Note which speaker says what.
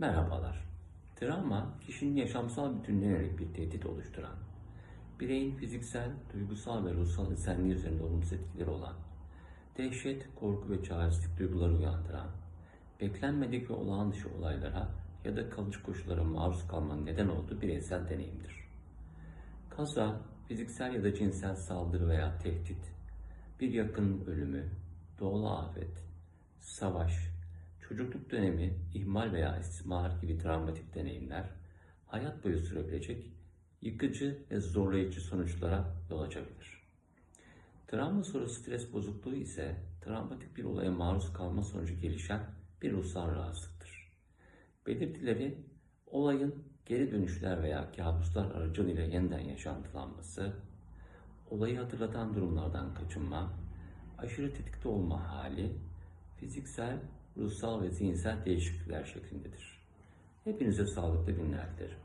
Speaker 1: Merhabalar. Travma, kişinin yaşamsal bütünlüğüne yönelik bir tehdit oluşturan, bireyin fiziksel, duygusal ve ruhsal özelliği üzerinde olumsuz etkileri olan, dehşet, korku ve çaresizlik duyguları uyandıran, beklenmedik ve olağan dışı olaylara ya da kalıcı koşullara maruz kalmanın neden olduğu bireysel deneyimdir. Kaza, fiziksel ya da cinsel saldırı veya tehdit, bir yakının ölümü, doğal afet, savaş, çocukluk dönemi, ihmal veya istismar gibi travmatik deneyimler hayat boyu sürebilecek yıkıcı ve zorlayıcı sonuçlara yol açabilir. Travma sonrası stres bozukluğu ise travmatik bir olaya maruz kalma sonucu gelişen bir ruhsal rahatsızlıktır. Belirtileri olayın geri dönüşler veya kabuslar aracılığıyla yeniden yaşantılanması, olayı hatırlatan durumlardan kaçınma, aşırı tetikte olma hali, fiziksel, ruhsal ve zihinsel değişiklikler şeklindedir. Hepinize sağlıklı günler dilerim.